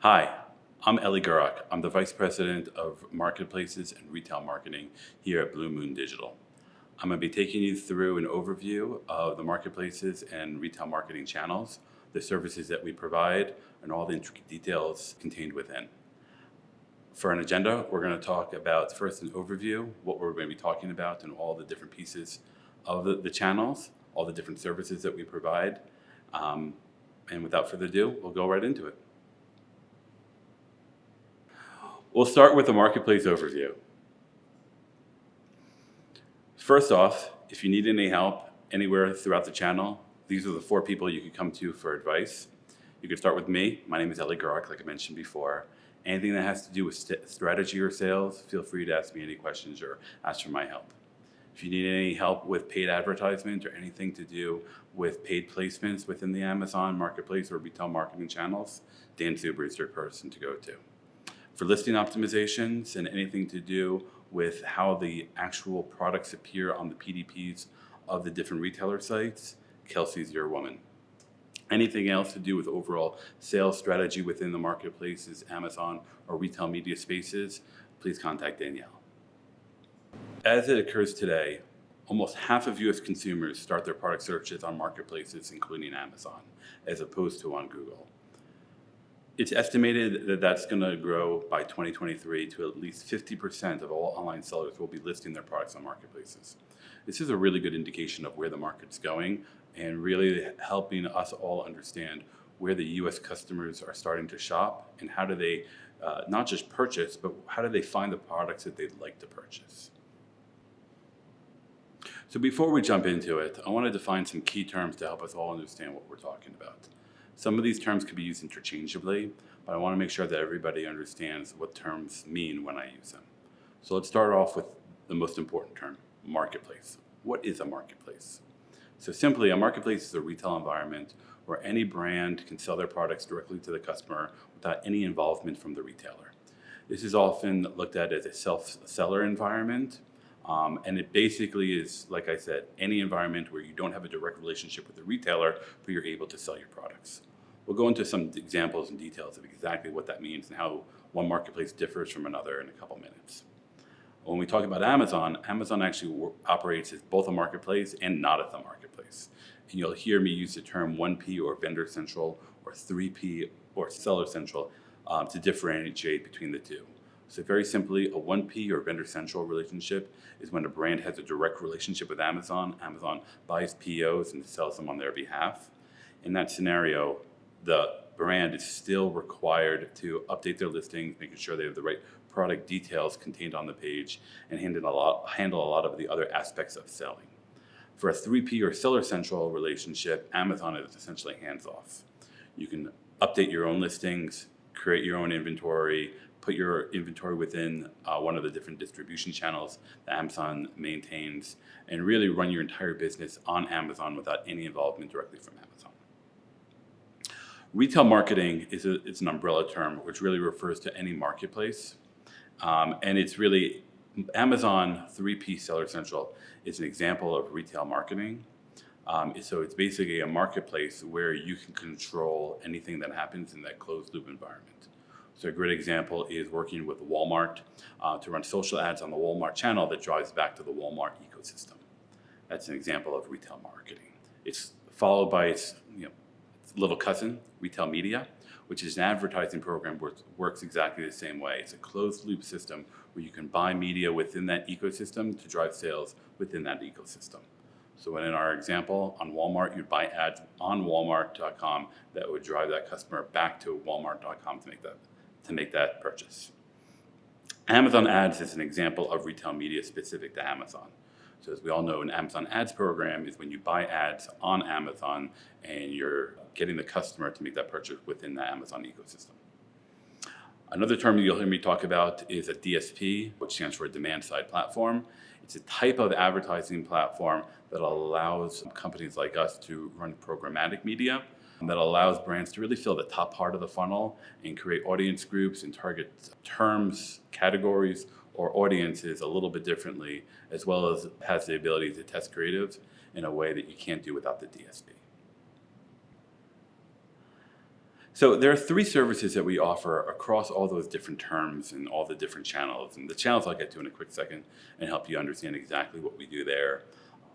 Hi, I'm Eli Gurok. I'm the Vice President of Marketplaces and Retail Marketing here at Blue Moon Digital. I'm going to be taking you through an overview of the marketplaces and retail marketing channels, the services that we provide, and all the intricate details contained within. For an agenda, we're going to talk about first an overview, what we're going to be talking about, and all the different pieces of the channels, all the different services that we provide. And without further ado, we'll go right into it. We'll start with the marketplace overview. First off, if you need any help anywhere throughout the channel, these are the 4 people you can come to for advice. You can start with me. My name is Eli Gurok, like I mentioned before. Anything that has to do with strategy or sales, feel free to ask me any questions or ask for my help. If you need any help with paid advertisement or anything to do with paid placements within the Amazon marketplace or retail marketing channels, Dan Zuber is your person to go to. For listing optimizations and anything to do with how the actual products appear on the PDPs of the different retailer sites, Kelsey's your woman. Anything else to do with overall sales strategy within the marketplaces, Amazon, or retail media spaces, please contact Danielle. As it occurs today, almost half of U.S. consumers start their product searches on marketplaces, including Amazon, as opposed to on Google. It's estimated that that's going to grow by 2023 to at least 50% of all online sellers will be listing their products on marketplaces. This is a really good indication of where the market's going and really helping us all understand where the U.S. customers are starting to shop and how do they not just purchase, but how do they find the products that they'd like to purchase. So before we jump into it, I want to define some key terms to help us all understand what we're talking about. Some of these terms can be used interchangeably, but I want to make sure that everybody understands what terms mean when I use them. So let's start off with the most important term, marketplace. What is a marketplace? So simply, a marketplace is a retail environment where any brand can sell their products directly to the customer without any involvement from the retailer. This is often looked at as a self-seller environment. And it basically is, like I said, any environment where you don't have a direct relationship with the retailer, but you're able to sell your products. We'll go into some examples and details of exactly what that means and how one marketplace differs from another in a couple minutes. When we talk about Amazon, Amazon actually operates as both a marketplace and not as a marketplace. And you'll hear me use the term 1P or Vendor Central or 3P or Seller Central to differentiate between the two. So very simply, a 1P or Vendor Central relationship is when a brand has a direct relationship with Amazon. Amazon buys POs and sells them on their behalf. In that scenario, the brand is still required to update their listings, making sure they have the right product details contained on the page, and handle a lot of the other aspects of selling. For a 3P or Seller Central relationship, Amazon is essentially hands-off. You can update your own listings, create your own inventory, put your inventory within one of the different distribution channels that Amazon maintains, and really run your entire business on Amazon without any involvement directly from Amazon. Retail marketing is an umbrella term which really refers to any marketplace. And it's really, Amazon 3P Seller Central is an example of retail marketing. So it's basically a marketplace where you can control anything that happens in that closed loop environment. So a great example is working with Walmart to run social ads on the Walmart channel that drives back to the Walmart ecosystem. That's an example of retail marketing. It's followed by its little cousin, retail media, which is an advertising program which works exactly the same way. It's a closed loop system where you can buy media within that ecosystem to drive sales within that ecosystem. So in our example, on Walmart, you'd buy ads on walmart.com that would drive that customer back to walmart.com to make that purchase. Amazon ads is an example of retail media specific to Amazon. So as we all know, an Amazon ads program is when you buy ads on Amazon and you're getting the customer to make that purchase within the Amazon ecosystem. Another term you'll hear me talk about is a DSP, which stands for a demand-side platform. It's a type of advertising platform that allows companies like us to run programmatic media, that allows brands to really fill the top part of the funnel and create audience groups and target terms, categories, or audiences a little bit differently, as well as has the ability to test creative in a way that you can't do without the DSP. So there are three services that we offer across all those different terms and all the different channels. And the channels I'll get to in a quick second and help you understand exactly what we do there.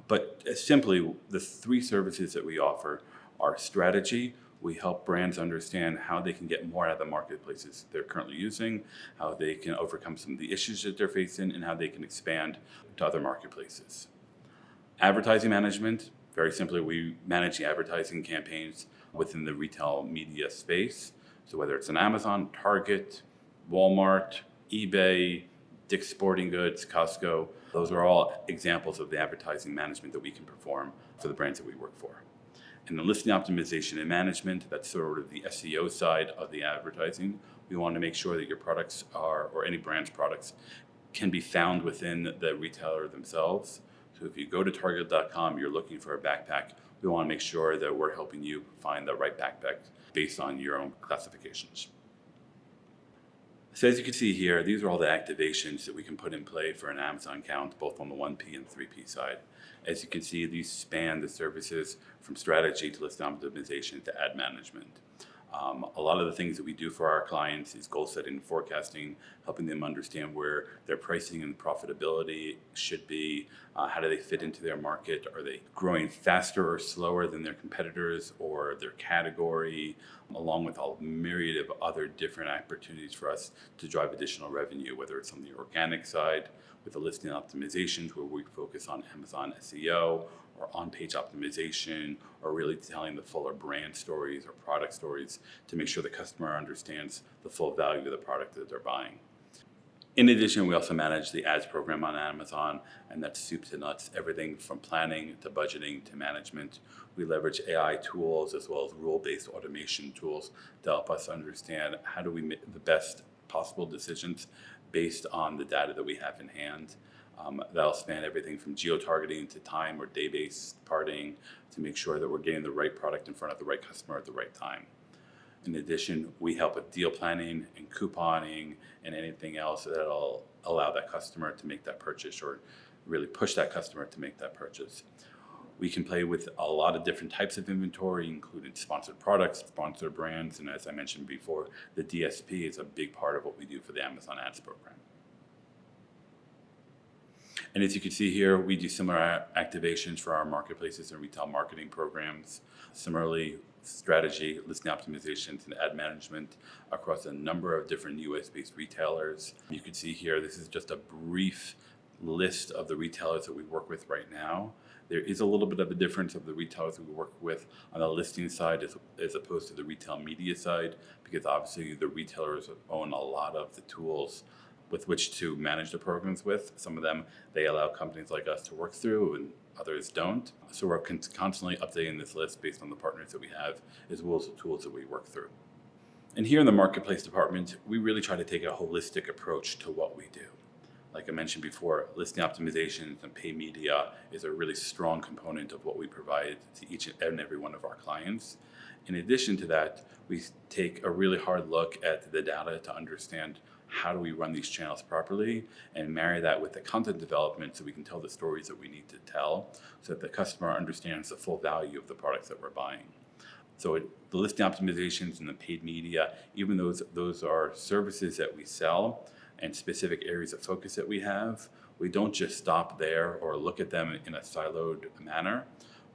But simply, the three services that we offer are strategy. We help brands understand how they can get more out of the marketplaces they're currently using, how they can overcome some of the issues that they're facing, and how they can expand to other marketplaces. Advertising management, very simply, we manage the advertising campaigns within the retail media space. So whether it's an Amazon, Target, Walmart, eBay, Dick's Sporting Goods, Costco, those are all examples of the advertising management that we can perform for the brands that we work for. And the listing optimization and management, that's sort of the SEO side of the advertising. We want to make sure that your products are, or any brand's products, can be found within the retailer themselves. So if you go to Target.com, you're looking for a backpack, we want to make sure that we're helping you find the right backpack based on your own classifications. So as you can see here, these are all the activations that we can put in play for an Amazon account, both on the 1P and 3P side. As you can see, these span the services from strategy to list optimization to ad management. A lot of the things that we do for our clients is goal setting and forecasting, helping them understand where their pricing and profitability should be, how do they fit into their market, are they growing faster or slower than their competitors or their category, along with a myriad of other different opportunities for us to drive additional revenue, whether it's on the organic side with the listing optimizations where we focus on Amazon SEO, or on-page optimization, or really telling the fuller brand stories or product stories to make sure the customer understands the full value of the product that they're buying. In addition, we also manage the ads program on Amazon, and that's soup to nuts, everything from planning to budgeting to management. We leverage AI tools as well as rule-based automation tools to help us understand how do we make the best possible decisions based on the data that we have in hand. That'll span everything from geo-targeting to time or day-based parting to make sure that we're getting the right product in front of the right customer at the right time. In addition, we help with deal planning and couponing and anything else that'll allow that customer to make that purchase or really push that customer to make that purchase. We can play with a lot of different types of inventory, including sponsored products, sponsored brands, and as I mentioned before, the DSP is a big part of what we do for the Amazon Ads program. And as you can see here, we do similar activations for our marketplaces and retail marketing programs. Similarly, strategy, listing optimizations, and ad management across a number of different US-based retailers. You can see here, this is just a brief list of the retailers that we work with right now. There is a little bit of a difference of the retailers that we work with on the listing side as opposed to the retail media side, because obviously the retailers own a lot of the tools with which to manage the programs with. Some of them, they allow companies like us to work through and others don't. So we're constantly updating this list based on the partners that we have, as well as the tools that we work through. And here in the marketplace department, we really try to take a holistic approach to what we do. Like I mentioned before, listing optimizations and paid media is a really strong component of what we provide to each and every one of our clients. In addition to that, we take a really hard look at the data to understand how do we run these channels properly and marry that with the content development so we can tell the stories that we need to tell so that the customer understands the full value of the products that we're buying. So the listing optimizations and the paid media, even though those are services that we sell and specific areas of focus that we have, we don't just stop there or look at them in a siloed manner.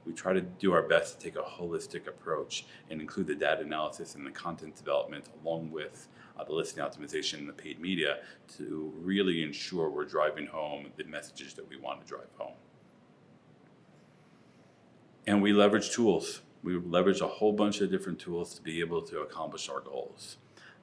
We try to do our best to take a holistic approach and include the data analysis and the content development along with the listing optimization and the paid media to really ensure we're driving home the messages that we want to drive home. And we leverage tools. We leverage a whole bunch of different tools to be able to accomplish our goals.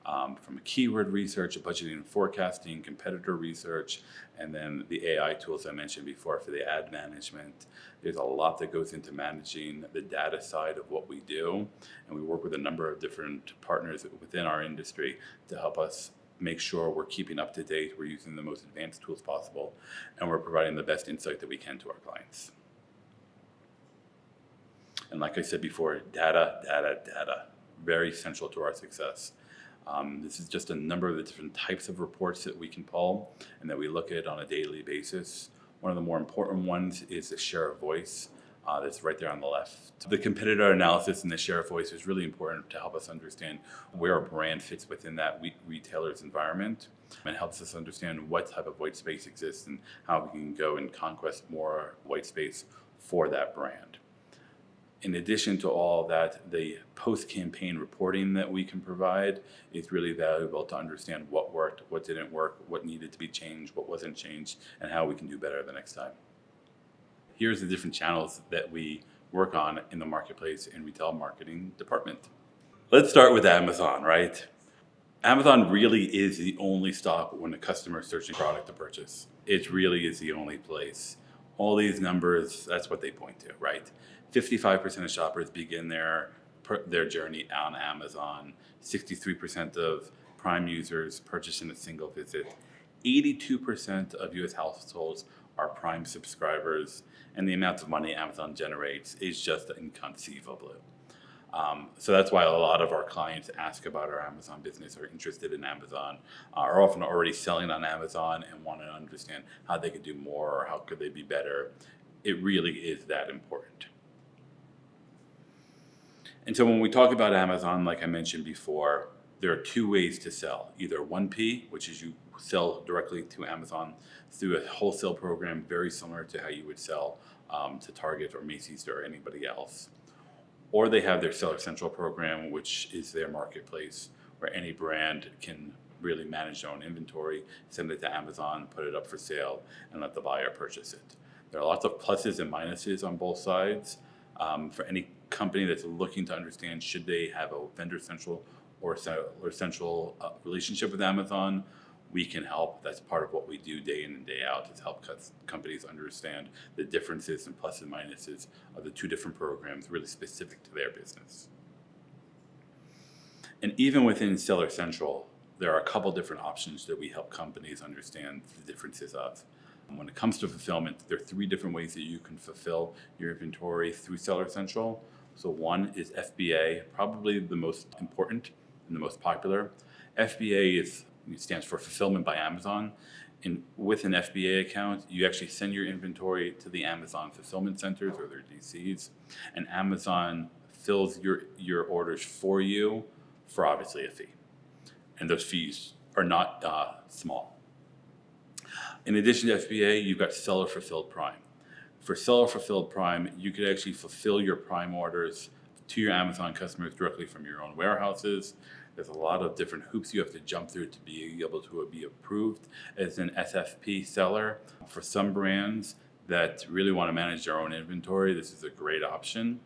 From keyword research, budgeting and forecasting, competitor research, and then the AI tools I mentioned before for the ad management. There's a lot that goes into managing the data side of what we do, and we work with a number of different partners within our industry to help us make sure we're keeping up to date, we're using the most advanced tools possible, and we're providing the best insight that we can to our clients. And like I said before, data, very central to our success. This is just a number of the different types of reports that we can pull and that we look at on a daily basis. One of the more important ones is the share of voice. that's right there on the left. The competitor analysis and the share of voice is really important to help us understand where a brand fits within that retailer's environment, and helps us understand what type of white space exists and how we can go and conquest more white space for that brand. In addition to all that, the post-campaign reporting that we can provide is really valuable to understand what worked, what didn't work, what needed to be changed, what wasn't changed, and how we can do better the next time. Here's the different channels that we work on in the marketplace and retail marketing department. Let's start with Amazon, right? Amazon really is the only stop when a customer is searching product to purchase. It really is the only place. All these numbers, that's what they point to, right? 55% of shoppers begin their journey on Amazon. 63% of Prime users purchase in a single visit. 82% of US households are Prime subscribers, and the amount of money Amazon generates is just inconceivable. So that's why a lot of our clients ask about our Amazon business, are interested in Amazon, are often already selling on Amazon and want to understand how they could do more or how could they be better. It really is that important. And so when we talk about Amazon, like I mentioned before, there are two ways to sell. Either 1P, which is you sell directly to Amazon through a wholesale program very similar to how you would sell to Target or Macy's or anybody else. Or they have their Seller Central program, which is their marketplace where any brand can really manage their own inventory, send it to Amazon, put it up for sale, and let the buyer purchase it. There are lots of pluses and minuses on both sides. For any company that's looking to understand should they have a vendor central or central relationship with Amazon, we can help. That's part of what we do day in and day out, is help companies understand the differences and pluses and minuses of the two different programs really specific to their business. And even within Seller Central, there are a couple different options that we help companies understand the differences of. When it comes to fulfillment, there are 3 different ways that you can fulfill your inventory through Seller Central. So one is FBA, probably the most important and the most popular. FBA stands for Fulfillment by Amazon. And with an FBA account, you actually send your inventory to the Amazon fulfillment centers or their DCs, and Amazon fills your orders for you for obviously a fee. And those fees are not small. In addition to FBA, you've got Seller Fulfilled Prime. For Seller Fulfilled Prime, you could actually fulfill your Prime orders to your Amazon customers directly from your own warehouses. There's a lot of different hoops you have to jump through to be able to be approved as an SFP seller. For some brands that really want to manage their own inventory, this is a great option.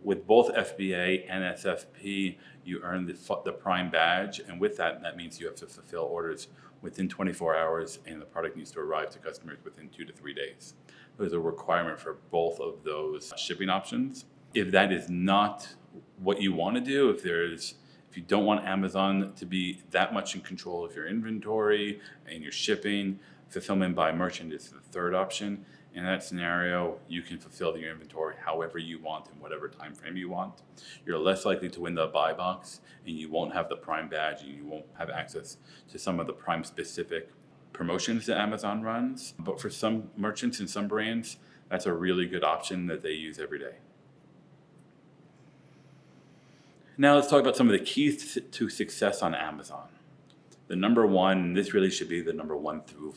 With both FBA and SFP, you earn the Prime badge, and with that, that means you have to fulfill orders within 24 hours, and the product needs to arrive to customers within 2 to 3 days. There's a requirement for both of those shipping options. If that is not what you want to do, if you don't want Amazon to be that much in control of your inventory and your shipping, fulfillment by merchant is the third option. In that scenario, you can fulfill your inventory however you want in whatever time frame you want. You're less likely to win the buy box, and you won't have the Prime badge, and you won't have access to some of the Prime specific promotions that Amazon runs. But for some merchants and some brands, that's a really good option that they use every day. Now let's talk about some of the keys to success on Amazon. The number one, this really should be the number 1 through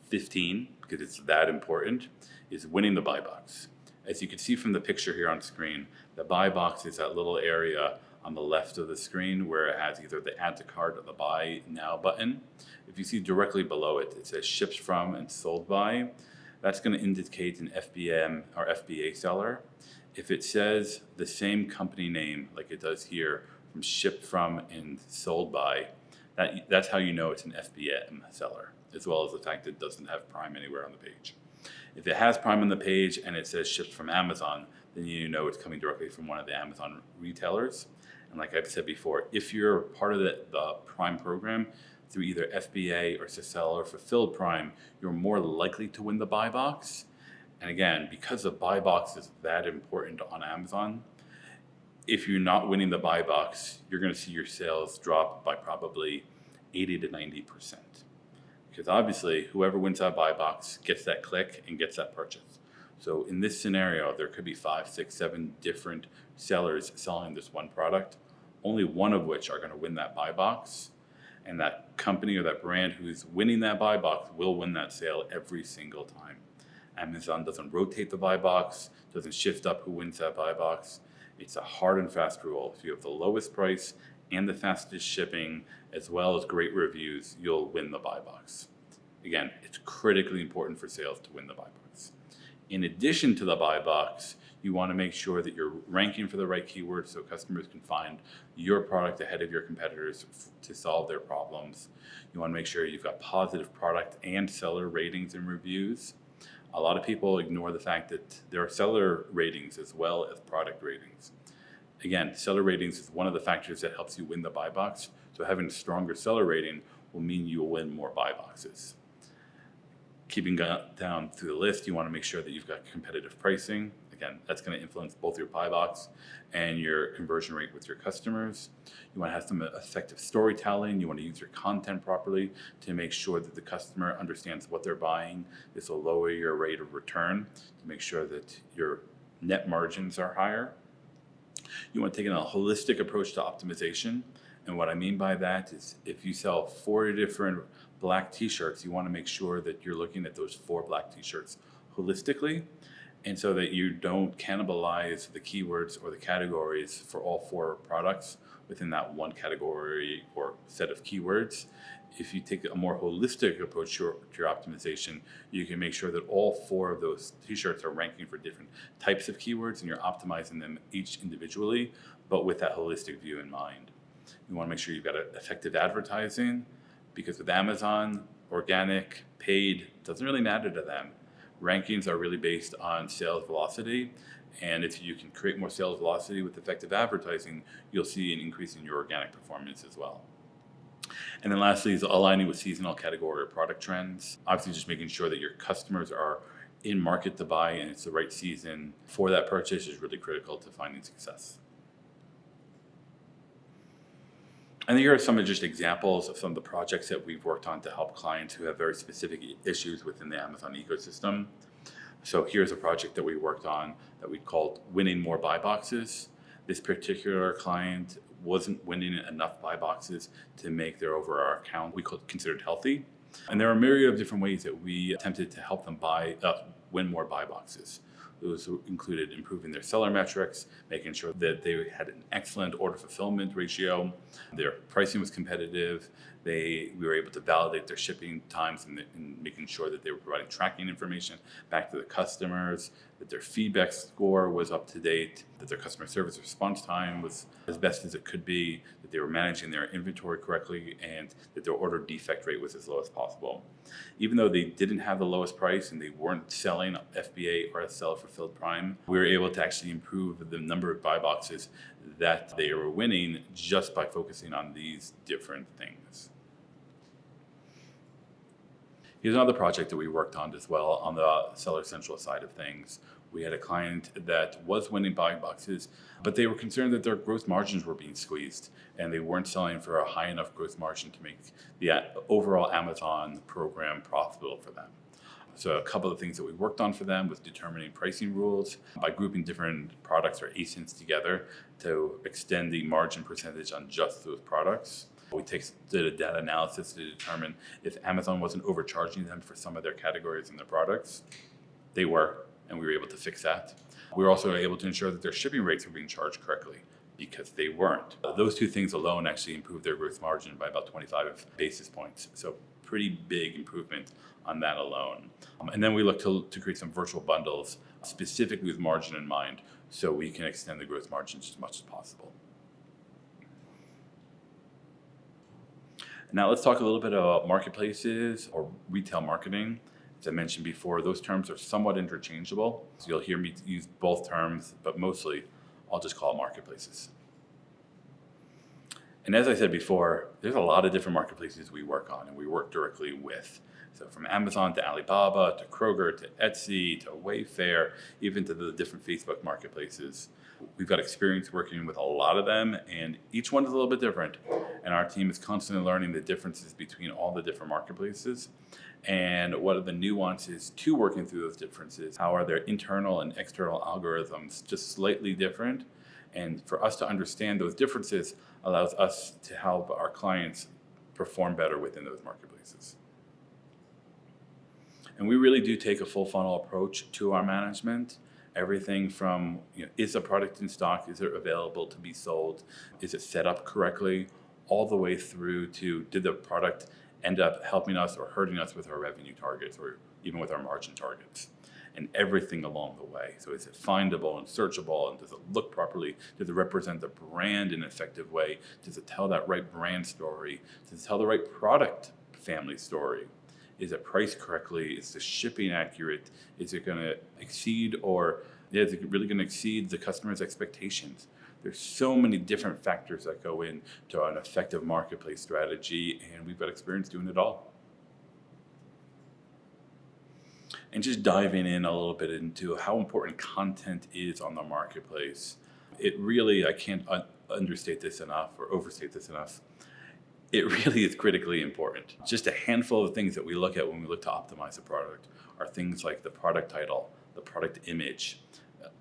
15 because it's that important, is winning the buy box. As you can see from the picture here on screen, the buy box is that little area on the left of the screen where it has either the add to cart or the buy now button. If you see directly below it, it says shipped from and sold by. That's going to indicate an FBM or FBA seller. If it says the same company name like it does here, from shipped from and sold by, that's how you know it's an FBM seller, as well as the fact that it doesn't have Prime anywhere on the page. If it has Prime on the page and it says shipped from Amazon, then you know it's coming directly from one of the Amazon retailers. And like I've said before, if you're part of the Prime program through either FBA or Seller Fulfilled Prime, you're more likely to win the buy box. And again, because the buy box is that important on Amazon, if you're not winning the buy box, you're going to see your sales drop by probably 80 to 90%. Because obviously, whoever wins that buy box gets that click and gets that purchase. So in this scenario, there could be 5, 6, 7 different sellers selling this one product, only one of which are going to win that buy box. And that company or that brand who's winning that buy box will win that sale every single time. Amazon doesn't rotate the buy box, doesn't shift up who wins that buy box. It's a hard and fast rule. If you have the lowest price and the fastest shipping, as well as great reviews, you'll win the buy box. Again, it's critically important for sales to win the buy box. In addition to the buy box, you want to make sure that you're ranking for the right keywords so customers can find your product ahead of your competitors to solve their problems. You want to make sure you've got positive product and seller ratings and reviews. A lot of people ignore the fact that there are seller ratings as well as product ratings. Again, seller ratings is one of the factors that helps you win the buy box. So having a stronger seller rating will mean you will win more buy boxes. Keeping down through the list, you want to make sure that you've got competitive pricing. Again, that's going to influence both your buy box and your conversion rate with your customers. You want to have some effective storytelling. You want to use your content properly to make sure that the customer understands what they're buying. This will lower your rate of return to make sure that your net margins are higher. You want to take a holistic approach to optimization. And what I mean by that is if you sell 4 different black t-shirts, you want to make sure that you're looking at those 4 black t-shirts holistically, and so that you don't cannibalize the keywords or the categories for all 4 products within that one category or set of keywords. If you take a more holistic approach to your optimization, you can make sure that all 4 of those t-shirts are ranking for different types of keywords and you're optimizing them each individually, but with that holistic view in mind. You want to make sure you've got effective advertising, because with Amazon, organic, paid, doesn't really matter to them. Rankings are really based on sales velocity, and if you can create more sales velocity with effective advertising, you'll see an increase in your organic performance as well. And then lastly is aligning with seasonal category or product trends. Obviously just making sure that your customers are in market to buy and it's the right season for that purchase is really critical to finding success. And here are some of just examples of some of the projects that we've worked on to help clients who have very specific issues within the Amazon ecosystem. So here's a project that we worked on that we called Winning More Buy Boxes. This particular client wasn't winning enough buy boxes to make their overall account we considered healthy. And there are a myriad of different ways that we attempted to help them win more buy boxes. Those included improving their seller metrics, making sure that they had an excellent order fulfillment ratio, their pricing was competitive, we were able to validate their shipping times and making sure that they were providing tracking information back to the customers, that their feedback score was up to date, that their customer service response time was as best as it could be, that they were managing their inventory correctly, and that their order defect rate was as low as possible. Even though they didn't have the lowest price and they weren't selling FBA or seller fulfilled Prime, we were able to actually improve the number of buy boxes that they were winning just by focusing on these different things. Here's another project that we worked on as well on the Seller Central side of things. We had a client that was winning buy boxes, but they were concerned that their gross margins were being squeezed and they weren't selling for a high enough gross margin to make the overall Amazon program profitable for them. So a couple of things that we worked on for them was determining pricing rules by grouping different products or ASINs together to extend the margin percentage on just those products. We did a data analysis to determine if Amazon wasn't overcharging them for some of their categories and their products. They were, and we were able to fix that. We were also able to ensure that their shipping rates were being charged correctly because they weren't. Those 2 things alone actually improved their gross margin by about 25 basis points. So pretty big improvement on that alone. And then we looked to create some virtual bundles specifically with margin in mind so we can extend the gross margins as much as possible. Now let's talk a little bit about marketplaces or retail marketing. As I mentioned before, those terms are somewhat interchangeable. So you'll hear me use both terms, but mostly I'll just call it marketplaces. And as I said before, there's a lot of different marketplaces we work on and we work directly with. So from Amazon to Alibaba to Kroger to Etsy to Wayfair, even to the different Facebook marketplaces. We've got experience working with a lot of them and each one is a little bit different. and our team is constantly learning the differences between all the different marketplaces and what are the nuances to working through those differences. How are their internal and external algorithms just slightly different? And for us to understand those differences allows us to help our clients perform better within those marketplaces. And we really do take a full funnel approach to our management. Everything from, is a product in stock? Is it available to be sold? Is it set up correctly? All the way through to, did the product end up helping us or hurting us with our revenue targets or even with our margin targets? And everything along the way. So is it findable and searchable, and does it look properly? Does it represent the brand in an effective way? Does it tell that right brand story? Does it tell the right product family story? Is it priced correctly? Is the shipping accurate? Is it going to exceed is it really going to exceed the customer's expectations? There's so many different factors that go into an effective marketplace strategy, and we've got experience doing it all. And just diving in a little bit into how important content is on the marketplace. It really, I can't understate this enough or overstate this enough. It really is critically important. Just a handful of things that we look at when we look to optimize a product are things like the product title, the product image.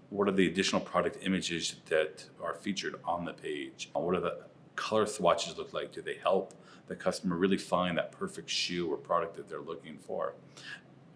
What are the additional product images that are featured on the page? What are the color swatches look like? Do they help the customer really find that perfect shoe or product that they're looking for?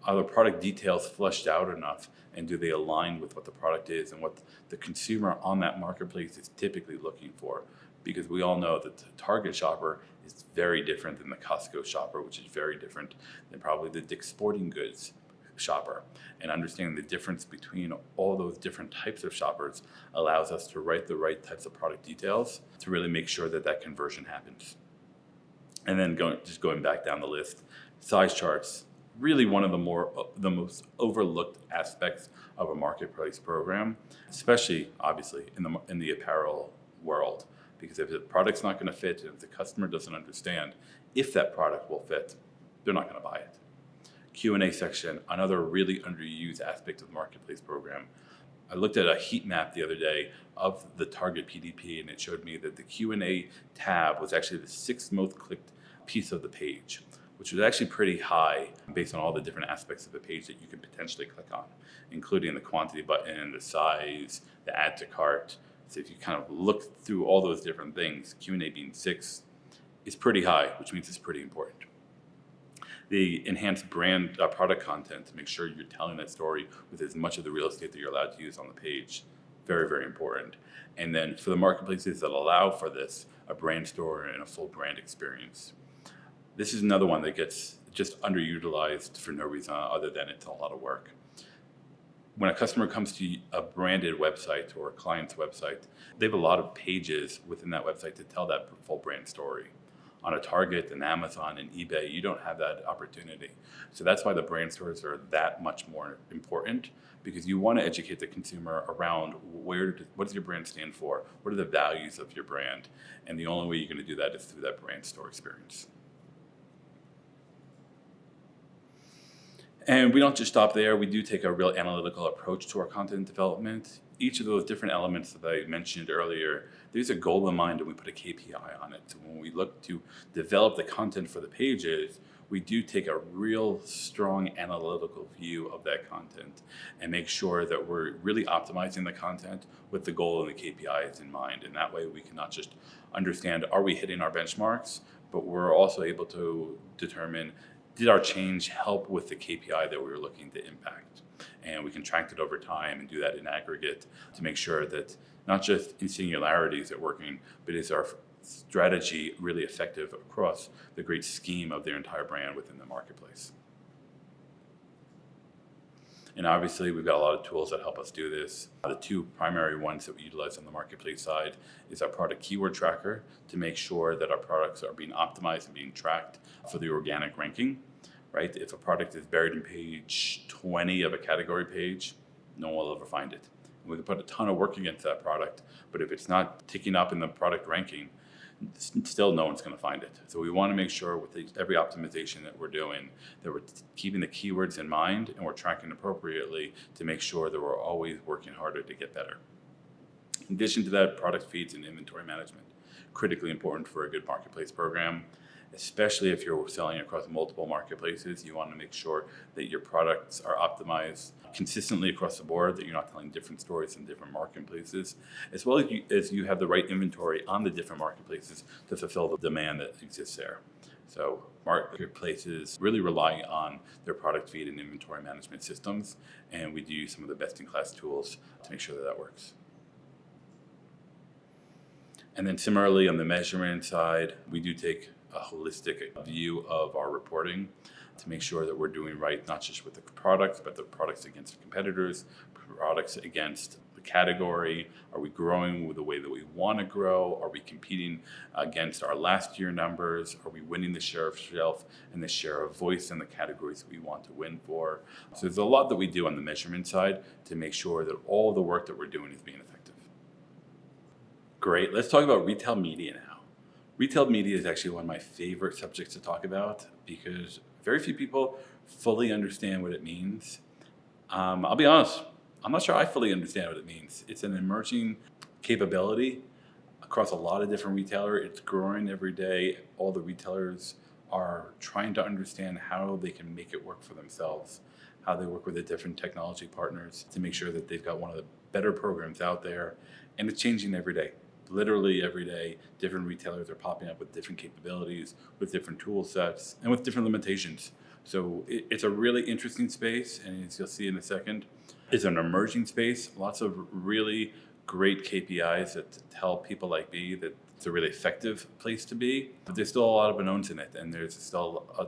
Are the product details fleshed out enough, and do they align with what the product is and what the consumer on that marketplace is typically looking for? Because we all know that the Target shopper is very different than the Costco shopper, which is very different than probably the Dick's Sporting Goods shopper. And understanding the difference between all those different types of shoppers allows us to write the right types of product details to really make sure that that conversion happens. And then going back down the list, size charts. Really one of the most overlooked aspects of a marketplace program, especially obviously in the apparel world, because if the product's not going to fit and if the customer doesn't understand if that product will fit, they're not going to buy it. Q&A section, another really underused aspect of the marketplace program. I looked at a heat map the other day of the Target PDP, and it showed me that the Q&A tab was actually the 6th most clicked piece of the page, which was actually pretty high based on all the different aspects of the page that you could potentially click on, including the quantity button, the size, the add to cart. So if you kind of look through all those different things, Q&A being 6 is pretty high, which means it's pretty important. The enhanced brand product content to make sure you're telling that story with as much of the real estate that you're allowed to use on the page. Very, very important. And then for the marketplaces that allow for this, a brand store and a full brand experience. This is another one that gets just underutilized for no reason other than it's a lot of work. When a customer comes to a branded website or a client's website, they have a lot of pages within that website to tell that full brand story. On a Target and Amazon and eBay, you don't have that opportunity. So that's why the brand stores are that much more important, because you want to educate the consumer around what does your brand stand for? What are the values of your brand? And the only way you're going to do that is through that brand store experience. And we don't just stop there. We do take a real analytical approach to our content development. Each of those different elements that I mentioned earlier, there's a goal in mind and we put a KPI on it. So when we look to develop the content for the pages, we do take a real strong analytical view of that content and make sure that we're really optimizing the content with the goal and the KPIs in mind. And that way we can not just understand, are we hitting our benchmarks, but we're also able to determine, did our change help with the KPI that we were looking to impact? And we can track it over time and do that in aggregate to make sure that not just in singularities are working, but is our strategy really effective across the great scheme of their entire brand within the marketplace. And obviously, we've got a lot of tools that help us do this. The two primary ones that we utilize on the marketplace side is our product keyword tracker to make sure that our products are being optimized and being tracked for the organic ranking, right? If a product is buried in page 20 of a category page, no one will ever find it. And we can put a ton of work against that product, but if it's not ticking up in the product ranking, still no one's going to find it. So we want to make sure with every optimization that we're doing that we're keeping the keywords in mind and we're tracking appropriately to make sure that we're always working harder to get better. In addition to that, product feeds and inventory management. critically important for a good marketplace program. Especially if you're selling across multiple marketplaces, you want to make sure that your products are optimized consistently across the board, that you're not telling different stories in different marketplaces, as well as you have the right inventory on the different marketplaces to fulfill the demand that exists there. So marketplaces really rely on their product feed and inventory management systems, and we do use some of the best-in-class tools to make sure that that works. And then similarly, on the measurement side, we do take a holistic view of our reporting to make sure that we're doing right, not just with the products, but the products against competitors, products against the category. Are we growing with the way that we want to grow? Are we competing against our last year numbers? Are we winning the share of shelf and the share of voice in the categories that we want to win for? So there's a lot that we do on the measurement side to make sure that all the work that we're doing is being effective. Great, let's talk about retail media now. Retail media is actually one of my favorite subjects to talk about because very few people fully understand what it means. I'll be honest, I'm not sure I fully understand what it means. It's an emerging capability across a lot of different retailers. It's growing every day. All the retailers are trying to understand how they can make it work for themselves, how they work with the different technology partners to make sure that they've got one of the better programs out there. And it's changing every day. Literally every day, different retailers are popping up with different capabilities, with different tool sets, and with different limitations. So it's a really interesting space, and as you'll see in a second, it's an emerging space. Lots of really great KPIs that tell people like me that it's a really effective place to be, but there's still a lot of unknowns in it, and there's still a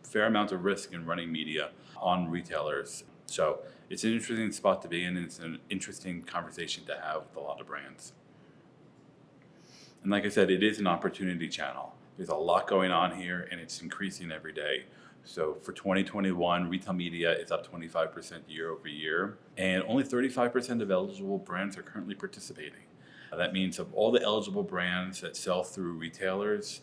fair amount of risk in running media on retailers. So it's an interesting spot to be in, and it's an interesting conversation to have with a lot of brands. And like I said, it is an opportunity channel. There's a lot going on here, and it's increasing every day. So for 2021, retail media is up 25% year over year, and only 35% of eligible brands are currently participating. That means of all the eligible brands that sell through retailers,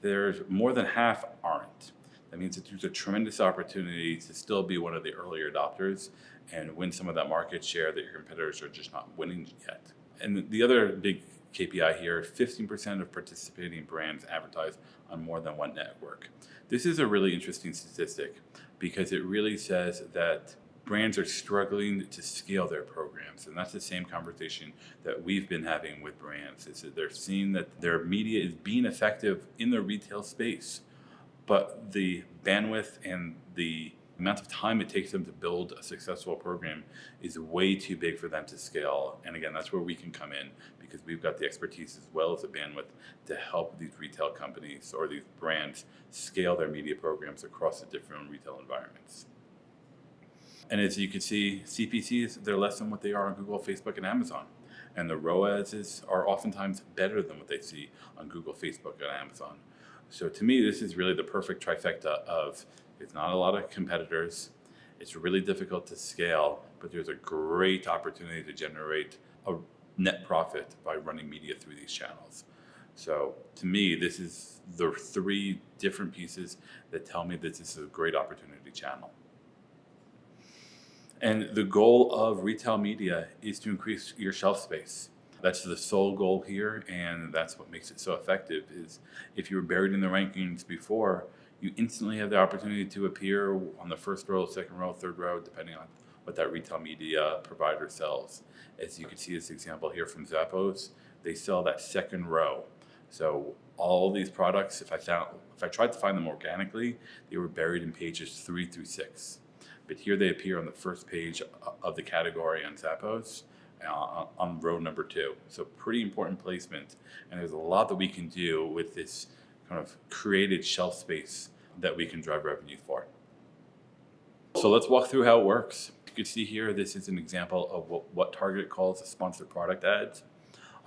there's more than half aren't. That means that there's a tremendous opportunity to still be one of the earlier adopters and win some of that market share that your competitors are just not winning yet. And the other big KPI here, 15% of participating brands advertise on more than one network. This is a really interesting statistic because it really says that brands are struggling to scale their programs. And that's the same conversation that we've been having with brands, is that they're seeing that their media is being effective in the retail space, but the bandwidth and the amount of time it takes them to build a successful program is way too big for them to scale. And again, that's where we can come in because we've got the expertise as well as the bandwidth to help these retail companies or these brands scale their media programs across the different retail environments. And as you can see, CPCs, they're less than what they are on Google, Facebook, and Amazon. And the ROASs are oftentimes better than what they see on Google, Facebook, and Amazon. So to me, this is really the perfect trifecta of there's not a lot of competitors, it's really difficult to scale, but there's a great opportunity to generate a net profit by running media through these channels. So to me, this is the three different pieces that tell me that this is a great opportunity channel. And the goal of retail media is to increase your shelf space. That's the sole goal here, and that's what makes it so effective, is if you were buried in the rankings before, you instantly have the opportunity to appear on the first row, second row, third row, depending on what that retail media provider sells. As you can see this example here from Zappos, they sell that second row. So all these products, if I tried to find them organically, they were buried in pages 3 through 6. But here they appear on the first page of the category on Zappos, on row number 2. So pretty important placement. And there's a lot that we can do with this kind of created shelf space that we can drive revenue for. So let's walk through how it works. You can see here, this is an example of what Target calls a sponsored product ads.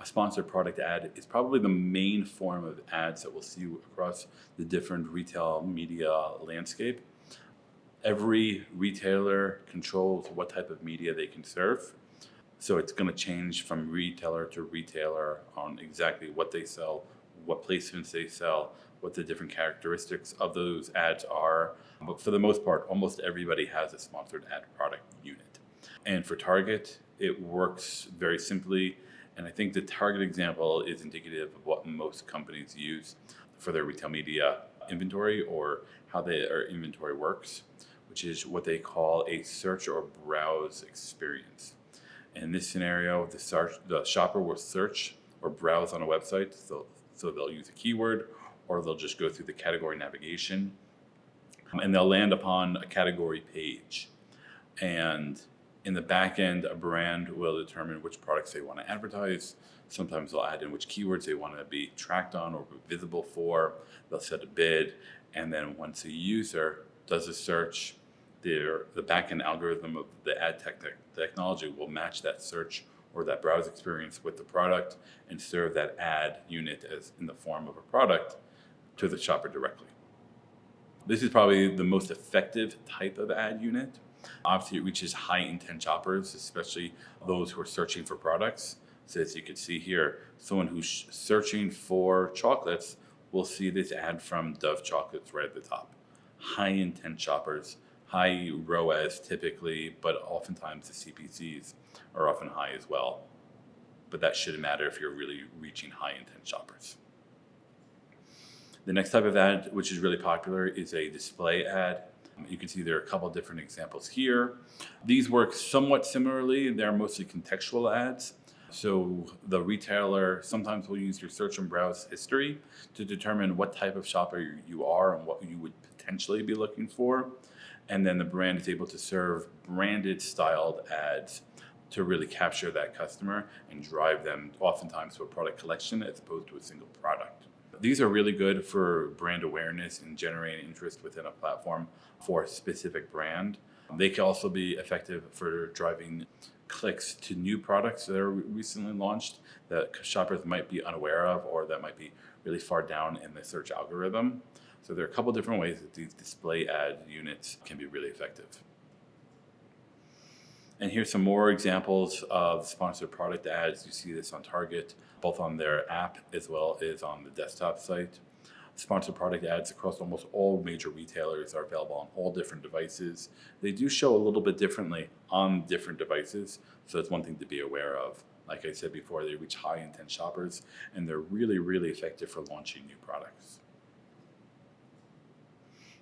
A sponsored product ad is probably the main form of ads that we'll see across the different retail media landscape. Every retailer controls what type of media they can serve. So it's going to change from retailer to retailer on exactly what they sell, what placements they sell, what the different characteristics of those ads are. But for the most part, almost everybody has a sponsored ad product unit. And for Target, it works very simply. And I think the target example is indicative of what most companies use for their retail media inventory, or how their inventory works, which is what they call a search or browse experience. In this scenario, the shopper will search or browse on a website, so they'll use a keyword, or they'll just go through the category navigation, and they'll land upon a category page. And in the back end, a brand will determine which products they want to advertise. Sometimes they'll add in which keywords they want to be tracked on or be visible for. They'll set a bid, and then once a user does a search, the back-end algorithm of the ad technology will match that search or that browse experience with the product and serve that ad unit as in the form of a product to the shopper directly. This is probably the most effective type of ad unit. Obviously, it reaches high intent shoppers, especially those who are searching for products. So as you can see here, someone who's searching for chocolates will see this ad from Dove Chocolates right at the top. High intent shoppers, high ROAS typically, but oftentimes the CPCs are often high as well. But that shouldn't matter if you're really reaching high intent shoppers. The next type of ad, which is really popular, is a display ad. You can see there are a couple different examples here. These work somewhat similarly. They're mostly contextual ads. So the retailer sometimes will use your search and browse history to determine what type of shopper you are and what you would potentially be looking for. And then the brand is able to serve branded styled ads to really capture that customer and drive them oftentimes to a product collection as opposed to a single product. These are really good for brand awareness and generating interest within a platform for a specific brand. They can also be effective for driving clicks to new products that are recently launched that shoppers might be unaware of, or that might be really far down in the search algorithm. So there are a couple different ways that these display ad units can be really effective. And here's some more examples of sponsored product ads. You see this on Target, both on their app as well as on the desktop site. Sponsored product ads across almost all major retailers are available on all different devices. They do show a little bit differently on different devices, so that's one thing to be aware of. Like I said before, they reach high intent shoppers, and they're really, really effective for launching new products.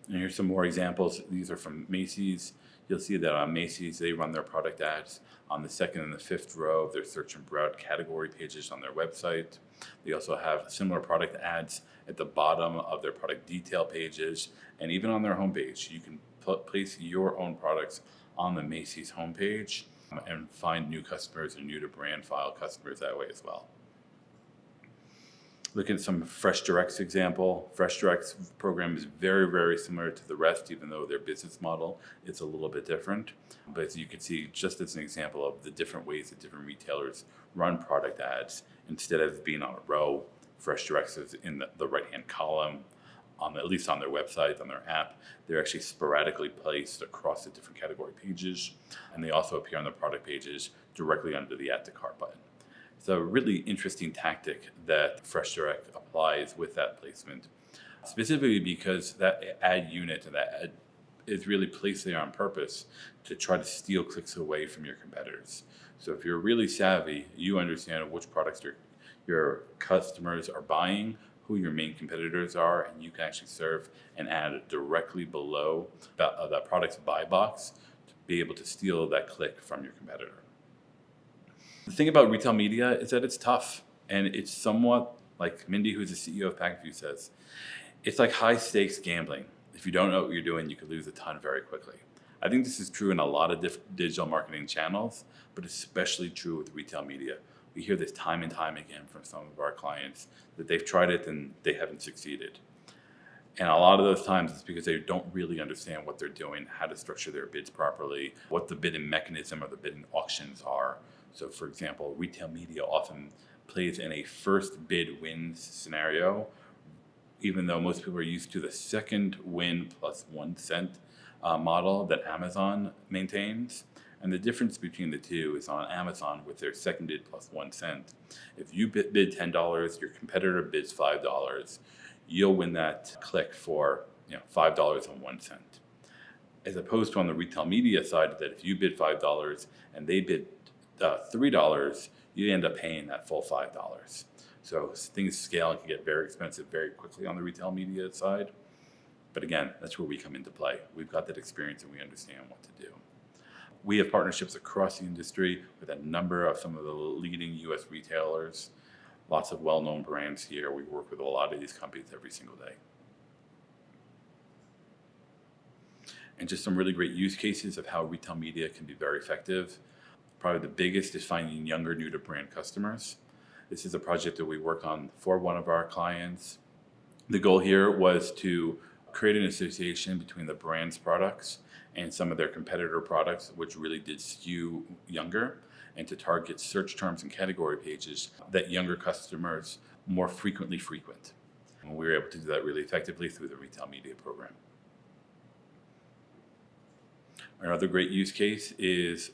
And here's some more examples. These are from Macy's. You'll see that on Macy's, they run their product ads on the second and the fifth row of their search and browse category pages on their website. They also have similar product ads at the bottom of their product detail pages, and even on their homepage. You can place your own products on the Macy's homepage and find new customers and new to brand file customers that way as well. Look at some Fresh Direct's example. Fresh Direct's program is very, very similar to the rest, even though their business model is a little bit different. But as you can see, just as an example of the different ways that different retailers run product ads, instead of being on a row, Fresh Direct is in the right-hand column, at least on their website, on their app. They're actually sporadically placed across the different category pages, and they also appear on the product pages directly under the Add to Cart button. It's a really interesting tactic that Fresh Direct applies with that placement, specifically because that ad unit and that ad is really placed there on purpose to try to steal clicks away from your competitors. So if you're really savvy, you understand which products your customers are buying, who your main competitors are, and you can actually serve an ad directly below that product's buy box to be able to steal that click from your competitor. The thing about retail media is that it's tough, and it's somewhat like Mindy, who's the CEO of PackView, says, it's like high stakes gambling. If you don't know what you're doing, you could lose a ton very quickly. I think this is true in a lot of digital marketing channels, but especially true with retail media. We hear this time and time again from some of our clients that they've tried it and they haven't succeeded. And a lot of those times it's because they don't really understand what they're doing, how to structure their bids properly, what the bidding mechanism or the bidding auctions are. So for example, retail media often plays in a first bid wins scenario, even though most people are used to the second win plus 1 cent model that Amazon maintains. And the difference between the two is on Amazon with their second bid plus 1 cent. If you bid $10, your competitor bids $5, you'll win that click for $5.01. As opposed to on the retail media side, that if you bid $5 and they bid $3, you end up paying that full $5. So things scale and can get very expensive very quickly on the retail media side. But again, that's where we come into play. We've got that experience and we understand what to do. We have partnerships across the industry with a number of some of the leading U.S. retailers, lots of well-known brands here. We work with a lot of these companies every single day. And just some really great use cases of how retail media can be very effective. Probably the biggest is finding younger, new-to-brand customers. This is a project that we work on for one of our clients. The goal here was to create an association between the brand's products and some of their competitor products, which really did skew younger, and to target search terms and category pages that younger customers more frequently frequent. And we were able to do that really effectively through the retail media program. Another great use case is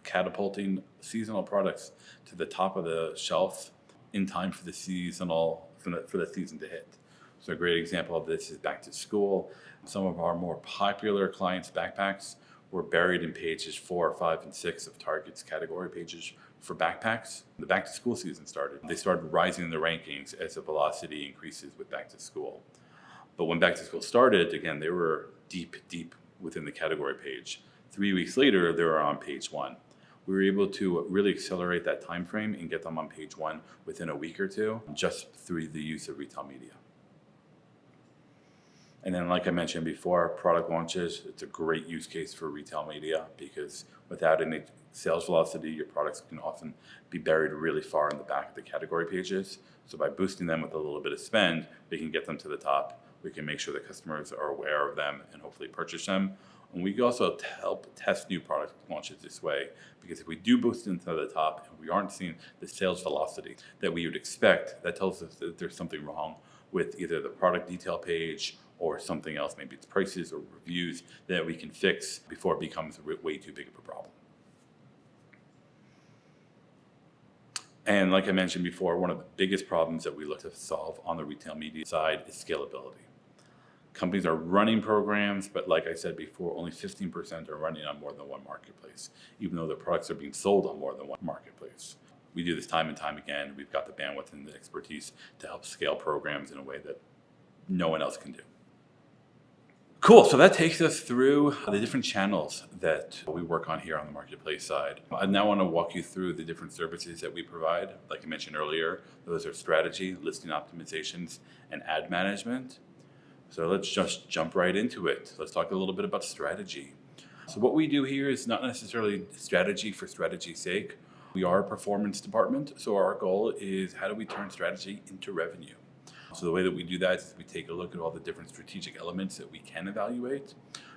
catapulting seasonal products to the top of the shelf in time for the season to hit. So a great example of this is back to school. Some of our more popular clients' backpacks were buried in pages 4, 5, and 6 of Target's category pages for backpacks. The back to school season started. They started rising in the rankings as the velocity increases with back to school. But when back to school started, again, they were deep within the category page. 3 weeks later, they were on page 1. We were able to really accelerate that time frame and get them on page 1 within a week or two, just through the use of retail media. And then, like I mentioned before, product launches, it's a great use case for retail media because without any sales velocity, your products can often be buried really far in the back of the category pages. So by boosting them with a little bit of spend, we can get them to the top. We can make sure that customers are aware of them and hopefully purchase them. And we can also help test new product launches this way, because if we do boost them to the top and we aren't seeing the sales velocity that we would expect, that tells us that there's something wrong with either the product detail page or something else, maybe it's prices or reviews that we can fix before it becomes way too big of a problem. And like I mentioned before, one of the biggest problems that we look to solve on the retail media side is scalability. Companies are running programs, but like I said before, only 15% are running on more than one marketplace, even though their products are being sold on more than one marketplace. We do this time and time again. We've got the bandwidth and the expertise to help scale programs in a way that no one else can do. Cool, so that takes us through the different channels that we work on here on the marketplace side. I now want to walk you through the different services that we provide. Like I mentioned earlier, those are strategy, listing optimizations, and ad management. So let's just jump right into it. Let's talk a little bit about strategy. So what we do here is not necessarily strategy for strategy's sake. We are a performance department, so our goal is how do we turn strategy into revenue? So the way that we do that is we take a look at all the different strategic elements that we can evaluate.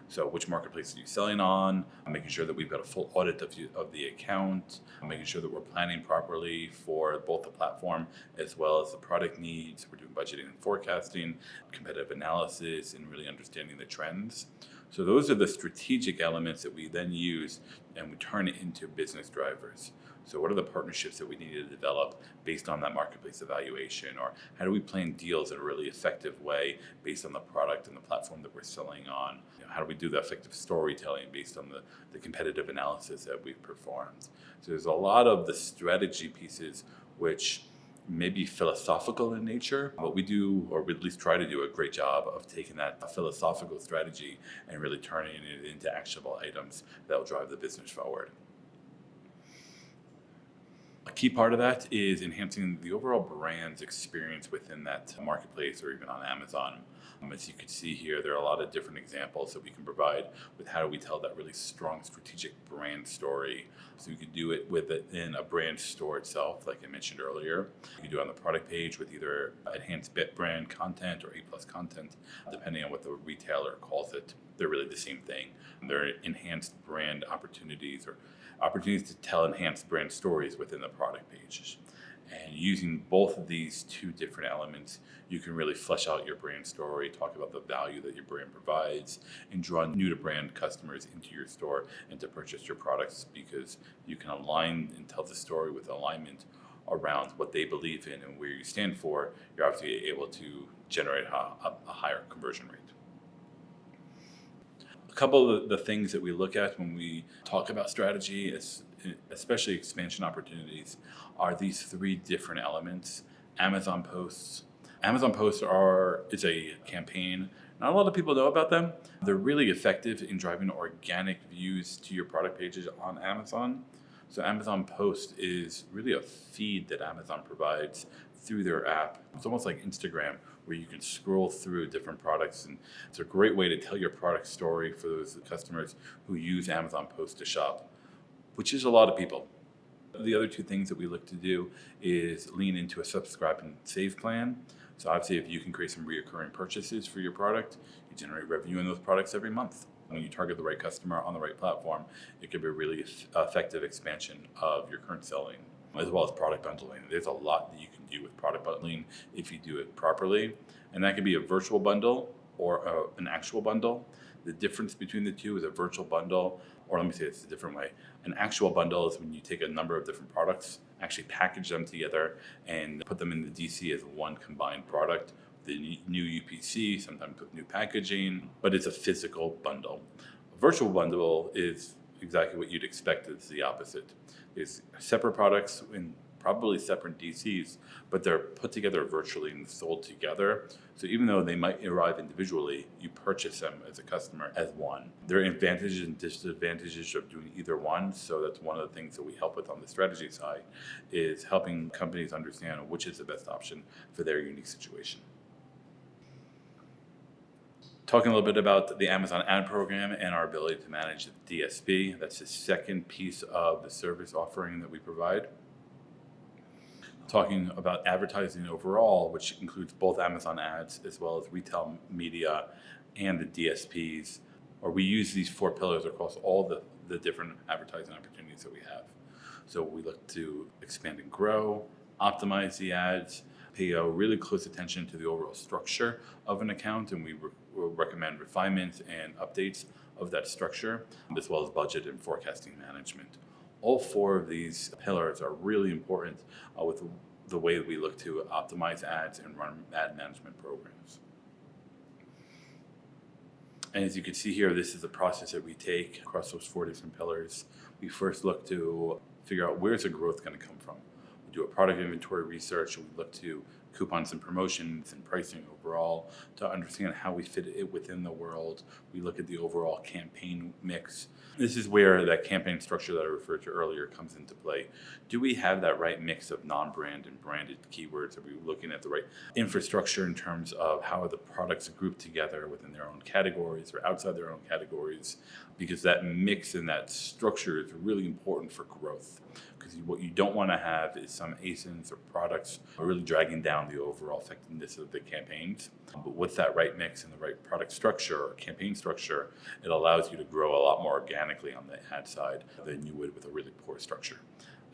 So which marketplace are you selling on, making sure that we've got a full audit of the account, making sure that we're planning properly for both the platform as well as the product needs. We're doing budgeting and forecasting, competitive analysis, and really understanding the trends. So those are the strategic elements that we then use and we turn it into business drivers. So what are the partnerships that we need to develop based on that marketplace evaluation? Or how do we plan deals in a really effective way based on the product and the platform that we're selling on? How do we do the effective storytelling based on the competitive analysis that we've performed? So there's a lot of the strategy pieces which may be philosophical in nature, but we do, or we at least try to do a great job of taking that philosophical strategy and really turning it into actionable items that will drive the business forward. A key part of that is enhancing the overall brand's experience within that marketplace or even on Amazon. As you can see here, there are a lot of different examples that we can provide with how do we tell that really strong strategic brand story. So you could do it within a brand store itself, like I mentioned earlier. You can do it on the product page with either enhanced brand content or A+ content, depending on what the retailer calls it. They're really the same thing. They're enhanced brand opportunities or opportunities to tell enhanced brand stories within the product pages. And using both of these two different elements, you can really flesh out your brand story, talk about the value that your brand provides, and draw new to brand customers into your store and to purchase your products, because you can align and tell the story with alignment around what they believe in and where you stand for. You're obviously able to generate a higher conversion rate. A couple of the things that we look at when we talk about strategy is especially expansion opportunities, are these three different elements. Amazon posts. Amazon posts is a campaign. Not a lot of people know about them. They're really effective in driving organic views to your product pages on Amazon. So Amazon Post is really a feed that Amazon provides through their app. It's almost like Instagram, where you can scroll through different products, and it's a great way to tell your product story for those customers who use Amazon Post to shop, which is a lot of people. The other two things that we look to do is lean into a subscribe and save plan. So obviously, if you can create some reoccurring purchases for your product, you generate revenue in those products every month. When you target the right customer on the right platform, it could be a really effective expansion of your current selling, as well as product bundling. There's a lot that you can do with product bundling if you do it properly. And that could be a virtual bundle or an actual bundle. The difference between the two is a virtual bundle, or let me say it's a different way. An actual bundle is when you take a number of different products, actually package them together, and put them in the DC as one combined product. The new UPC, sometimes with new packaging, but it's a physical bundle. A virtual bundle is exactly what you'd expect. It's the opposite. It's separate products in probably separate DCs, but they're put together virtually and sold together. So even though they might arrive individually, you purchase them as a customer as one. There are advantages and disadvantages of doing either one. So that's one of the things that we help with on the strategy side, is helping companies understand which is the best option for their unique situation. Talking a little bit about the Amazon ad program and our ability to manage the DSP. That's the second piece of the service offering that we provide. Talking about advertising overall, which includes both Amazon ads as well as retail media and the DSPs, or we use these four pillars across all the different advertising opportunities that we have. So we look to expand and grow, optimize the ads, pay a really close attention to the overall structure of an account, and we will recommend refinements and updates of that structure, as well as budget and forecasting management. All four of these pillars are really important with the way we look to optimize ads and run ad management programs. And as you can see here, this is the process that we take across those four different pillars. We first look to figure out where's the growth going to come from. We do a product inventory research, and we look to coupons and promotions and pricing overall to understand how we fit it within the world. We look at the overall campaign mix. This is where that campaign structure that I referred to earlier comes into play. Do we have that right mix of non-brand and branded keywords? Are we looking at the right infrastructure in terms of how are the products grouped together within their own categories or outside their own categories? Because that mix and that structure is really important for growth. Because what you don't want to have is some ASINs or products really dragging down the overall effectiveness of the campaigns. But with that right mix and the right product structure or campaign structure, it allows you to grow a lot more organically on the ad side than you would with a really poor structure.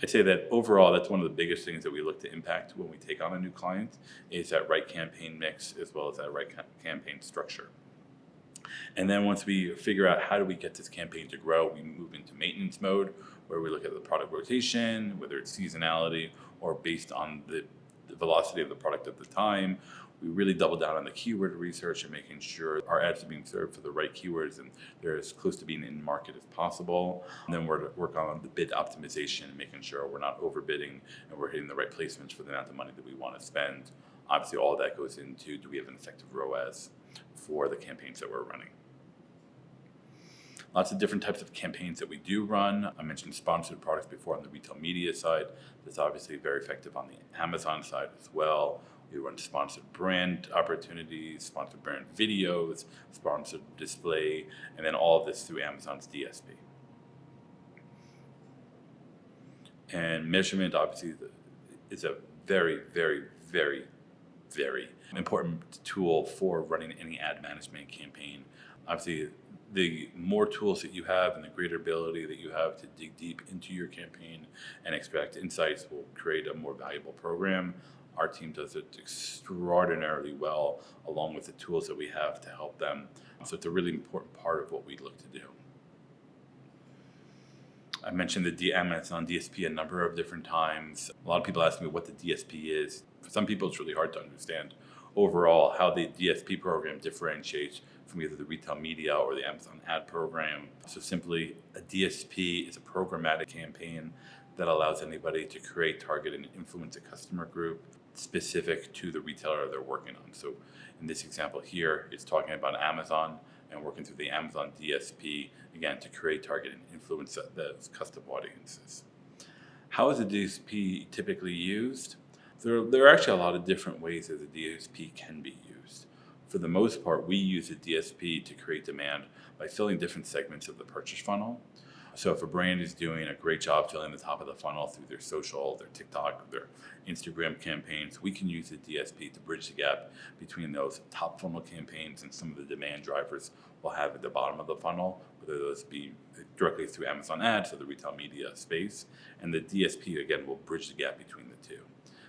I'd say that overall, that's one of the biggest things that we look to impact when we take on a new client, is that right campaign mix as well as that right campaign structure. And then once we figure out how do we get this campaign to grow, we move into maintenance mode, where we look at the product rotation, whether it's seasonality or based on the velocity of the product at the time. We really double down on the keyword research and making sure our ads are being served for the right keywords and they're as close to being in market as possible. And then we're to work on the bid optimization and making sure we're not overbidding and we're hitting the right placements for the amount of money that we want to spend. Obviously, all that goes into, do we have an effective ROAS for the campaigns that we're running? Lots of different types of campaigns that we do run. I mentioned sponsored products before on the retail media side. That's obviously very effective on the Amazon side as well. We run sponsored brand opportunities, sponsored brand videos, sponsored display, and then all of this through Amazon's DSP. And measurement obviously is a very, very, very, very important tool for running any ad management campaign. Obviously, the more tools that you have and the greater ability that you have to dig deep into your campaign and extract insights will create a more valuable program. Our team does it extraordinarily well, along with the tools that we have to help them. So it's a really important part of what we look to do. I mentioned the Amazon DSP a number of different times. A lot of people ask me what the DSP is. For some people, it's really hard to understand overall how the DSP program differentiates from either the retail media or the Amazon ad program. So simply, a DSP is a programmatic campaign that allows anybody to create, target, and influence a customer group specific to the retailer they're working on. So in this example here, it's talking about Amazon and working through the Amazon DSP, again, to create, target, and influence those custom audiences. How is a DSP typically used? There are actually a lot of different ways that the DSP can be used. For the most part, we use a DSP to create demand by filling different segments of the purchase funnel. So if a brand is doing a great job filling the top of the funnel through their social, their TikTok, their Instagram campaigns, we can use the DSP to bridge the gap between those top funnel campaigns and some of the demand drivers we'll have at the bottom of the funnel, whether those be directly through Amazon ads or the retail media space. And the DSP, again, will bridge the gap between the two.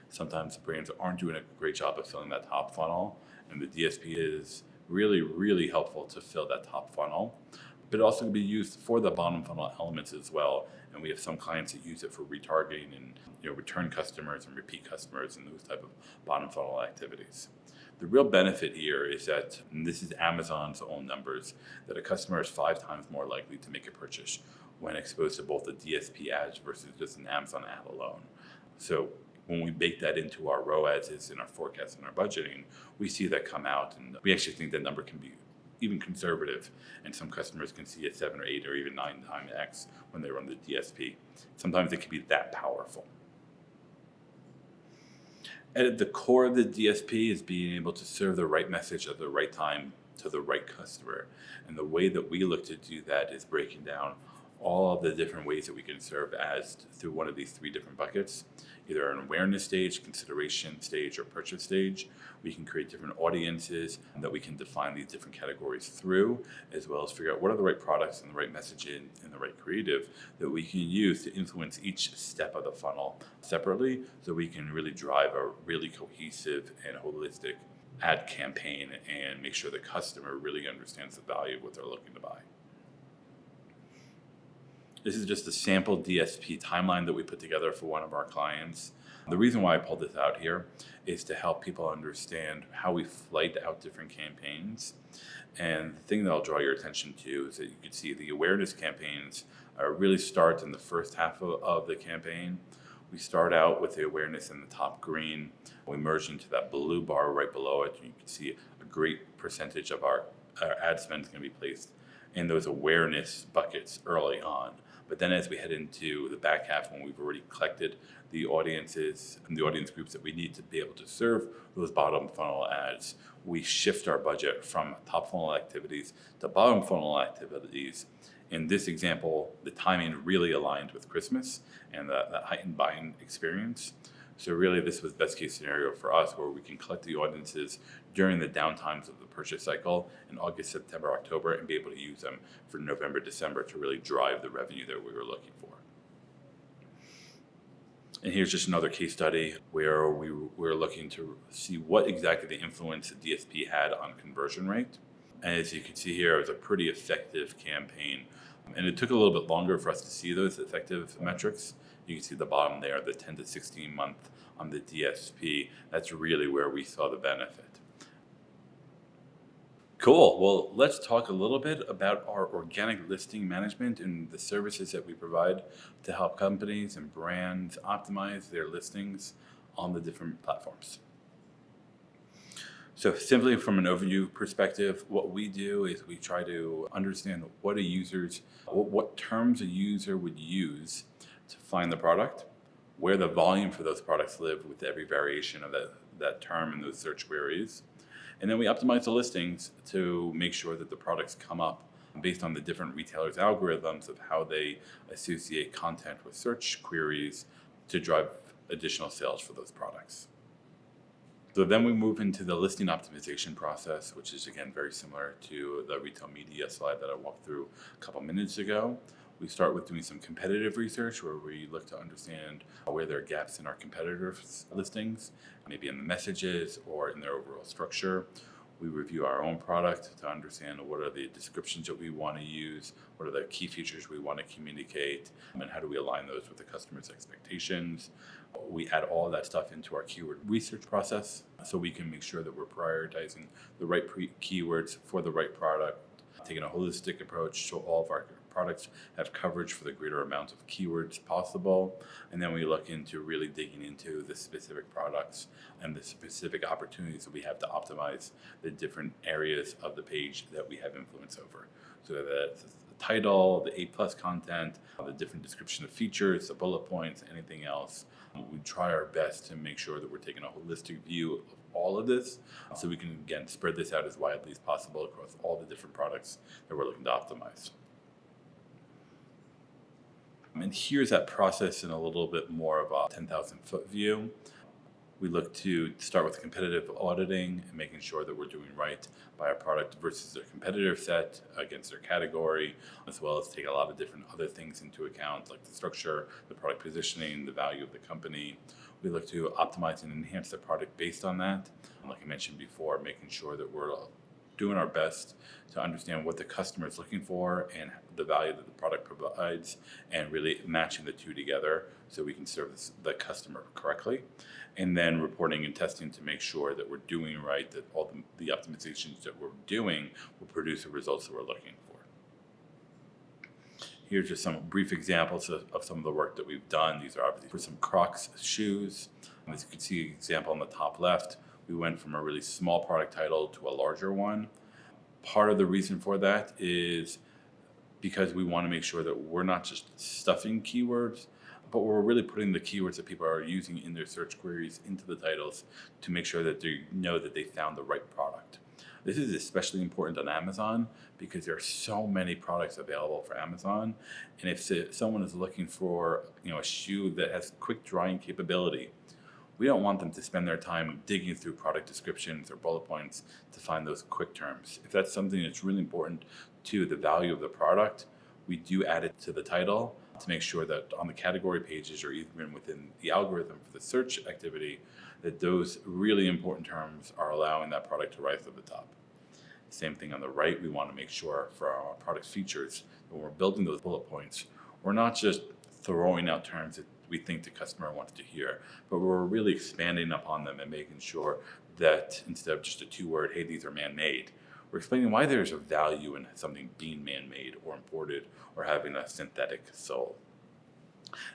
Sometimes brands aren't doing a great job of filling that top funnel, and the DSP is really, really helpful to fill that top funnel. But it also can be used for the bottom funnel elements as well. And we have some clients that use it for retargeting and return customers and repeat customers and those type of bottom funnel activities. The real benefit here is that, and this is Amazon's own numbers, that a customer is 5 times more likely to make a purchase when exposed to both the DSP ads versus just an Amazon ad alone. So when we bake that into our ROAS in our forecast and our budgeting, we see that come out, and we actually think that number can be even conservative, and some customers can see a 7 or 8 or even 9 times X when they run the DSP. Sometimes it can be that powerful. At the core of the DSP is being able to serve the right message at the right time to the right customer. And the way that we look to do that is breaking down all of the different ways that we can serve ads through one of these 3 different buckets, either an awareness stage, consideration stage, or purchase stage. We can create different audiences that we can define these different categories through, as well as figure out what are the right products and the right messaging and the right creative that we can use to influence each step of the funnel separately, so we can really drive a really cohesive and holistic ad campaign and make sure the customer really understands the value of what they're looking to buy. This is just a sample DSP timeline that we put together for one of our clients. The reason why I pulled this out here is to help people understand how we flight out different campaigns. And the thing that I'll draw your attention to is that you can see the awareness campaigns really start in the first half of the campaign. We start out with the awareness in the top green. We merge into that blue bar right below it. You can see a great percentage of our ad spend is going to be placed in those awareness buckets early on. But then as we head into the back half, when we've already collected the audiences and the audience groups that we need to be able to serve those bottom funnel ads, we shift our budget from top funnel activities to bottom funnel activities. In this example, the timing really aligned with Christmas and that heightened buying experience. So really, this was best case scenario for us, where we can collect the audiences during the downtimes of the purchase cycle in August, September, October, and be able to use them for November, December to really drive the revenue that we were looking for. And here's just another case study where we were looking to see what exactly the influence the DSP had on conversion rate. And as you can see here, it was a pretty effective campaign. And it took a little bit longer for us to see those effective metrics. You can see the bottom there, the 10 to 16 month on the DSP. That's really where we saw the benefit. Cool. Well, let's talk a little bit about our organic listing management and the services that we provide to help companies and brands optimize their listings on the different platforms. So simply from an overview perspective, what we do is we try to understand what terms a user would use to find the product, where the volume for those products live with every variation of that term in those search queries. And then we optimize the listings to make sure that the products come up based on the different retailers' algorithms of how they associate content with search queries to drive additional sales for those products. So then we move into the listing optimization process, which is again very similar to the retail media slide that I walked through a couple minutes ago. We start with doing some competitive research where we look to understand where there are gaps in our competitors' listings, maybe in the messages or in their overall structure. We review our own product to understand what are the descriptions that we want to use, what are the key features we want to communicate, and how do we align those with the customer's expectations. We add all of that stuff into our keyword research process so we can make sure that we're prioritizing the right keywords for the right product, taking a holistic approach so all of our products have coverage for the greater amount of keywords possible. And then we look into really digging into the specific products and the specific opportunities that we have to optimize the different areas of the page that we have influence over. So that's the title, the A+ content, the different description of features, the bullet points, anything else. We try our best to make sure that we're taking a holistic view of all of this so we can, again, spread this out as widely as possible across all the different products that we're looking to optimize. And here's that process in a little bit more of a 10,000-foot view. We look to start with competitive auditing and making sure that we're doing right by our product versus their competitor set against their category, as well as take a lot of different other things into account, like the structure, the product positioning, the value of the company. We look to optimize and enhance the product based on that. And like I mentioned before, making sure that we're doing our best to understand what the customer is looking for and the value that the product provides, and really matching the two together so we can service the customer correctly. And then reporting and testing to make sure that we're doing right, that all the optimizations that we're doing will produce the results that we're looking for. Here's just some brief examples of some of the work that we've done. These are obviously for some Crocs shoes. As you can see, an example on the top left, we went from a really small product title to a larger one. Part of the reason for that is because we want to make sure that we're not just stuffing keywords, but we're really putting the keywords that people are using in their search queries into the titles to make sure that they know that they found the right product. This is especially important on Amazon because there are so many products available for Amazon. And if someone is looking for a shoe that has quick drying capability, we don't want them to spend their time digging through product descriptions or bullet points to find those quick terms. If that's something that's really important to the value of the product, we do add it to the title to make sure that on the category pages or even within the algorithm for the search activity, that those really important terms are allowing that product to rise to the top. Same thing on the right, we want to make sure for our product features, when we're building those bullet points, we're not just throwing out terms that we think the customer wants to hear, but we're really expanding upon them and making sure that instead of just a 2-word, hey, these are man-made, we're explaining why there's a value in something being man-made or imported or having a synthetic sole.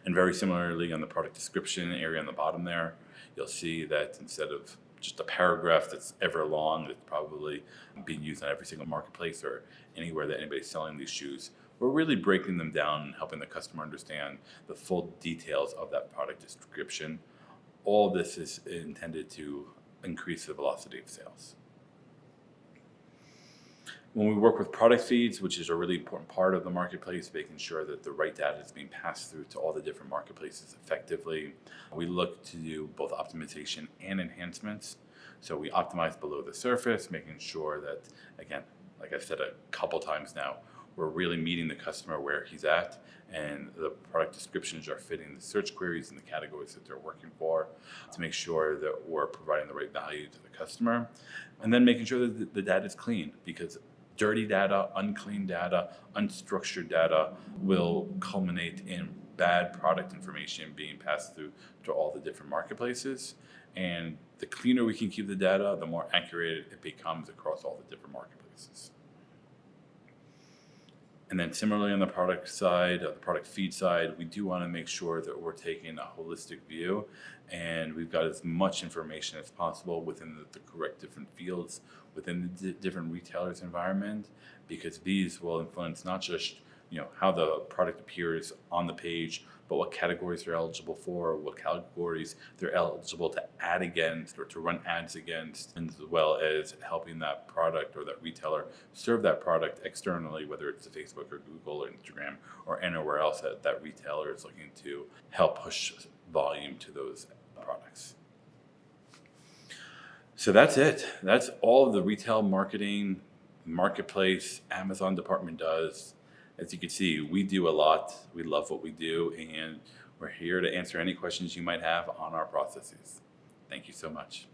And very similarly on the product description area on the bottom there, you'll see that instead of just a paragraph that's ever long, that's probably being used on every single marketplace or anywhere that anybody's selling these shoes, we're really breaking them down and helping the customer understand the full details of that product description. All this is intended to increase the velocity of sales. When we work with product feeds, which is a really important part of the marketplace, making sure that the right data is being passed through to all the different marketplaces effectively, we look to do both optimization and enhancements. So we optimize below the surface, making sure that, again, like I've said a couple times now, we're really meeting the customer where he's at, and the product descriptions are fitting the search queries and the categories that they're working for to make sure that we're providing the right value to the customer. And then making sure that the data is clean, because dirty data, unclean data, unstructured data will culminate in bad product information being passed through to all the different marketplaces. And the cleaner we can keep the data, the more accurate it becomes across all the different marketplaces. And then similarly on the product side, the product feed side, we do want to make sure that we're taking a holistic view and we've got as much information as possible within the correct different fields within the different retailers' environment, because these will influence not just how the product appears on the page, but what categories they're eligible for, what categories they're eligible to ad against or to run ads against, as well as helping that product or that retailer serve that product externally, whether it's to Facebook or Google or Instagram or anywhere else that retailer is looking to help push volume to those products. So that's it. That's all the retail marketing, marketplace, Amazon department does. As you can see, we do a lot. We love what we do, and we're here to answer any questions you might have on our processes. Thank you so much.